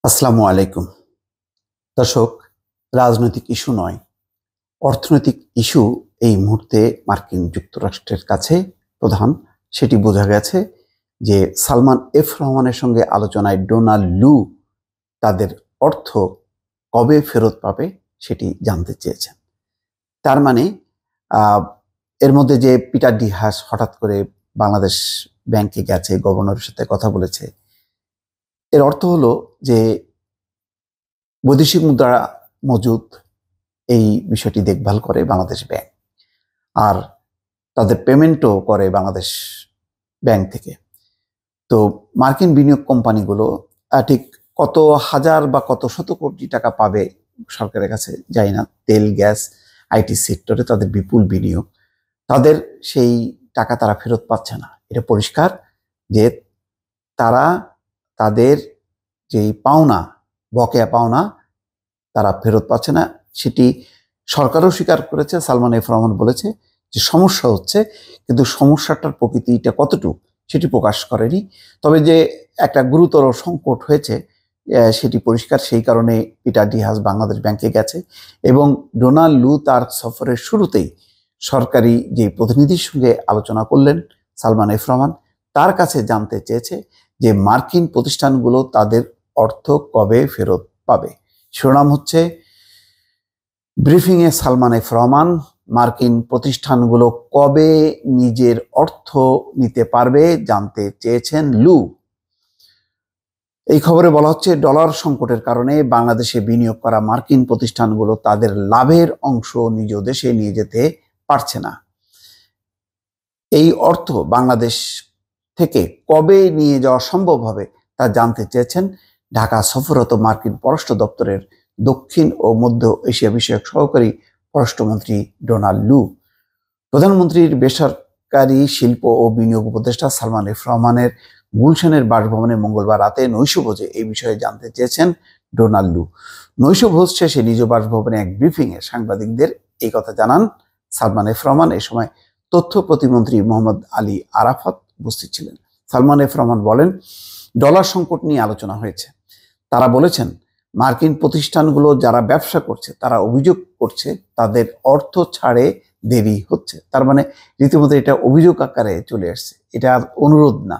আসসালামু আলাইকুম দর্শক। রাজনৈতিক ইস্যু নয়, অর্থনৈতিক ইস্যু এই মুহূর্তে মার্কিন যুক্তরাষ্ট্রের কাছে প্রধান। সেটি বোঝা গেছে যে সালমান এফ রহমানের সঙ্গে আলোচনায় ডোনাল্ড লু তাদের অর্থ কবে ফেরত পাবে সেটি জানতে চেয়েছেন। তার মানে এর মধ্যে যে পিটার ডি হাস হঠাৎ করে বাংলাদেশ ব্যাংকে গেছে, গভর্নরের সাথে কথা বলেছে, এর অর্থ হলো যে বৈদেশিক মুদ্রা মজুদ এই বিষয়টি দেখভাল করে বাংলাদেশ ব্যাংক, আর তাদের পেমেন্টও করে বাংলাদেশ ব্যাংক থেকে। তো মার্কিন বিনিয়োগ কোম্পানিগুলো ঠিক কত হাজার বা কত শত কোটি টাকা পাবে সরকারের কাছে যাই না, তেল গ্যাস আইটি সেক্টরে তাদের বিপুল বিনিয়োগ, তাদের সেই টাকা তারা ফেরত পাচ্ছে না। এটা পরিষ্কার যে তারা তাদের যেই পাওনা, বকেয়া পাওনা তারা ফেরত পাচ্ছে না। সেটি সরকারও স্বীকার করেছে। সালমান এফ রহমান বলেছে যে সমস্যা হচ্ছে, কিন্তু সমস্যাটার প্রকৃতিটা কতটুকু সেটি প্রকাশ করেনি। তবে যে একটা গুরুতর সংকট হয়েছে সেটি পরিষ্কার। সেই কারণে পিটার ডি হাস বাংলাদেশ ব্যাংকে গেছে এবং ডোনাল্ড লু তার সফরের শুরুতেই সরকারি যে প্রতিনিধির সঙ্গে আলোচনা করলেন সালমান এফ রহমান, তার কাছে জানতে চেয়েছে যে মার্কিন প্রতিষ্ঠানগুলো তাদের অর্থ কবে ফেরত পাবে। শিরোনাম হচ্ছে ব্রিফিংয়ে সালমান এফ রহমান, মার্কিন প্রতিষ্ঠানগুলো কবে নিজের অর্থ নিতে পারবে জানতে চেয়েছেন লু। এই খবরে বলা হচ্ছে ডলার সংকটের কারণে বাংলাদেশে বিনিয়োগ করা মার্কিন প্রতিষ্ঠানগুলো তাদের লাভের অংশ নিজ দেশে নিয়ে যেতে পারছে না। এই অর্থ বাংলাদেশ থেকে কবে নিয়ে যাওয়া সম্ভব হবে তা জানতে চেয়েছেন ঢাকা সফররত মার্কিন পররাষ্ট্র দপ্তরের দক্ষিণ ও মধ্য এশিয়া বিষয়ক সহকারী পররাষ্ট্রমন্ত্রী ডোনাল্ড লু। প্রধানমন্ত্রীর বেসরকারি শিল্প ও বিনিয়োগ উপদেষ্টা সালমান এফ রহমানের গুলশানের বাসভবনে মঙ্গলবার রাতে নৈশভোজে এই বিষয়ে জানতে চেয়েছেন ডোনাল্ড লু। নৈশভোজ শেষে নিজ বাসভবনে এক ব্রিফিংয়ে সাংবাদিকদের এই কথা জানান সালমান এফ রহমান। এ সময় তথ্য প্রতিমন্ত্রী মোহাম্মদ আলী আরাফাত উপস্থিত ছিলেন। সালমান এফ রহমান বলেন, ডলার সংকট নিয়ে আলোচনা হয়েছে। তারা বলেছেন মার্কিন প্রতিষ্ঠানগুলো যারা ব্যবসা করছে তারা অভিযোগ করছে তাদের অর্থ ছাড়ে দেরি হচ্ছে। তার মানে রীতিমতো এটা অভিযোগ আকারে চলে আসছে, এটা অনুরোধ না,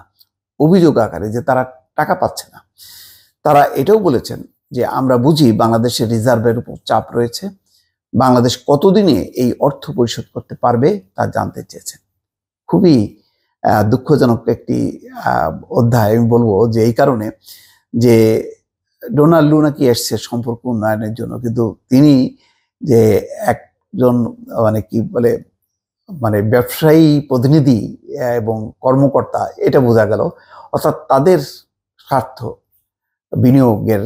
অভিযোগ আকারে যে তারা টাকা পাচ্ছে না। তারা এটাও বলেছেন যে আমরা বুঝি বাংলাদেশের রিজার্ভের উপর চাপ রয়েছে, বাংলাদেশ কতদিনে এই অর্থ পরিশোধ করতে পারবে তা জানতে চেয়েছেন। খুবই দুঃখজনক একটি অধ্যায় আমি বলবো, যে এই কারণে যে ডোনাল্ড লু নাকি এসছে সম্পর্ক উন্নয়নের জন্য, কিন্তু তিনি যে একজন কি বলে ব্যবসায়ী প্রতিনিধি এবং কর্মকর্তা এটা বোঝা গেল। অর্থাৎ তাদের স্বার্থ, বিনিয়োগের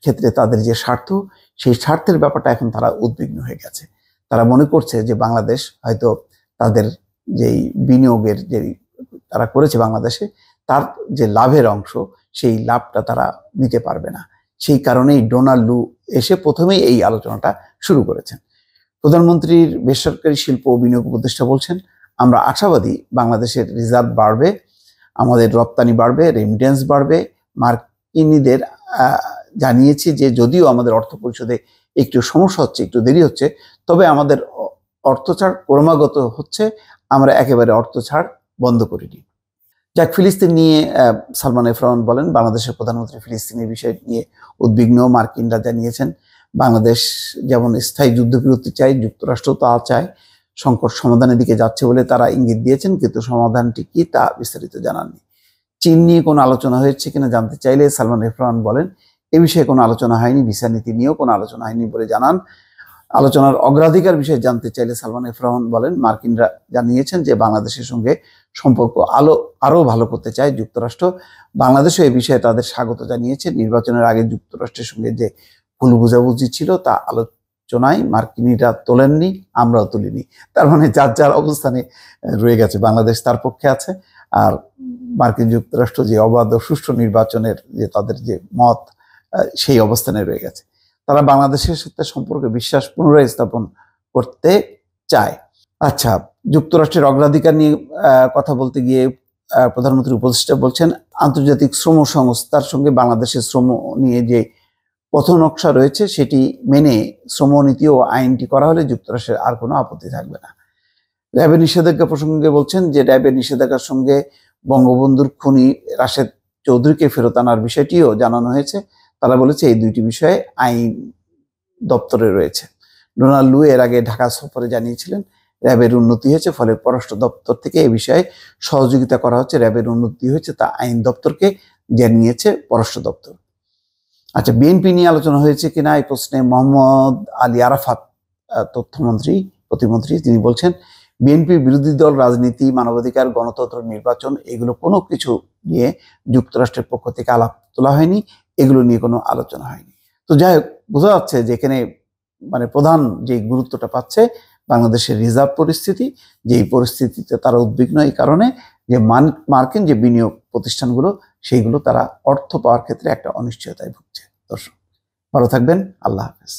ক্ষেত্রে তাদের যে স্বার্থ, সেই স্বার্থের ব্যাপারটা এখন তারা উদ্বিগ্ন হয়ে গেছে। তারা মনে করছে যে বাংলাদেশ হয়তো তাদের যেই বিনিয়োগের যে তারা করেছে বাংলাদেশে, তার যে লাভের অংশ সেই লাভটা তারা নিতে পারবে না। সেই কারণেই ডোনাল্ড লু এসে প্রথমেই এই আলোচনাটা শুরু করেছেন। প্রধানমন্ত্রীর বেসরকারি শিল্প ও বিনিয়োগ উপদেষ্টা বলছেন, আমরা আশাবাদী বাংলাদেশের রিজার্ভ বাড়বে, আমাদের রপ্তানি বাড়বে, রেমিটেন্স বাড়বে। মার্কিনীদের জানিয়েছি যে যদিও আমাদের অর্থ পরিশোধে একটু সমস্যা হচ্ছে, একটু দেরি হচ্ছে, তবে আমাদের অর্থ ছাড় ক্রমাগত হচ্ছে, আমরা একেবারে অর্থ ছাড় বন্ধ করিনি। যাক, ফিলিস্তিন নিয়ে সালমান এফ রহমান বলেন, বাংলাদেশের প্রধানমন্ত্রী ফিলিস্তিনের বিষয় নিয়ে উদ্বিগ্ন। মার্কিনরা জানিয়েছেন বাংলাদেশ যেমন স্থায়ী যুদ্ধবিরতি চায়, যুক্তরাষ্ট্র তা চায়, সংকট সমাধানের দিকে যাচ্ছে বলে তারা ইঙ্গিত দিয়েছেন, কিন্তু সমাধানটি কি তা বিস্তারিত জানাননি। চীন নিয়ে কোনো আলোচনা হয়েছে কিনা জানতে চাইলে সালমান এফ রহমান বলেন, এ বিষয়ে কোনো আলোচনা হয়নি, ভিসা নীতি নিয়েও কোনো আলোচনা হয়নি বলে জানান। আলোচনার অগ্রাধিকার বিষয়ে জানতে চাইলে সালমান এফ রহমান বলেন, মার্কিনরা জানিয়েছেন যে বাংলাদেশের সঙ্গে সম্পর্ক আরো ভালো করতে চায় যুক্তরাষ্ট্র। বাংলাদেশও এই বিষয়ে তাদের স্বাগত জানিয়েছে। নির্বাচনের আগে যুক্তরাষ্ট্রের সঙ্গে যে ভুল বুঝাবুঝি ছিল তা আলোচনায় মার্কিনীরা তোলেননি, আমরাও তুলিনি। তার মানে যার যার অবস্থানে রয়ে গেছে। বাংলাদেশ তার পক্ষে আছে, আর মার্কিন যুক্তরাষ্ট্র যে অবাধ ও সুষ্ঠু নির্বাচনের যে তাদের যে মত, সেই অবস্থানে রয়ে গেছে। তারা বাংলাদেশের সাথে সম্পর্কে বিশ্বাস পুনরায় স্থাপন করতে চায়। আচ্ছা, যুক্তরাষ্ট্রের অগ্রাধিকার নিয়ে কথা বলতে গিয়ে প্রধানমন্ত্রীর উপদেষ্টা বলছেন, আন্তর্জাতিক শ্রম সংস্থার সঙ্গে বাংলাদেশের শ্রম নিয়ে যে পথনকশা রয়েছে সেটি মেনে শ্রমনীতি ও আইনটি করা হলে যুক্তরাষ্ট্রের আর কোনো আপত্তি থাকবে না। র্যাবের নিষেধাজ্ঞা প্রসঙ্গে বলছেন যে র্যাবের নিষেধাজ্ঞার সঙ্গে বঙ্গবন্ধুর খুনি রাশেদ চৌধুরীকে ফেরত আনার বিষয়টিও জানানো হয়েছে। তারা বলেছে এই দুইটি বিষয়ে আইন দপ্তরে রয়েছে। ডোনাল্ড লু এর আগে ঢাকা সফরে জানিয়েছিলেন র্যাবের উন্নতি হয়েছে, ফলে পররাষ্ট্র দপ্তর থেকে এই বিষয়ে সহযোগিতা করা হচ্ছে। র্যাবের উন্নতি হয়েছে তা আইন দপ্তরকে জানিয়েছে পররাষ্ট্র দপ্তর। আচ্ছা, বিএনপি নিয়ে আলোচনা হয়েছে কিনা এই প্রশ্নে মোহাম্মদ আলী আরাফাত তথ্যমন্ত্রী প্রতিমন্ত্রী তিনি বলছেন, বিএনপি বিরোধী দল রাজনীতি, মানবাধিকার, গণতন্ত্র, নির্বাচন এগুলো কোনো কিছু নিয়ে যুক্তরাষ্ট্রের পক্ষ থেকে আলাপ তোলা হয়নি, এগুলো নিয়ে কোনো আলোচনা হয়নি। তো যাই হোক, বোঝা যাচ্ছে যে এখানে মানে প্রধান যে গুরুত্বটা পাচ্ছে বাংলাদেশের রিজার্ভ পরিস্থিতি, যেই পরিস্থিতিতে তারা উদ্বিগ্ন এই কারণে যে মার্কিন যে বিনিয়োগ প্রতিষ্ঠানগুলো সেইগুলো তারা অর্থ পাওয়ার ক্ষেত্রে একটা অনিশ্চয়তায় ভুগছে। দর্শক ভালো থাকবেন, আল্লাহ হাফেজ।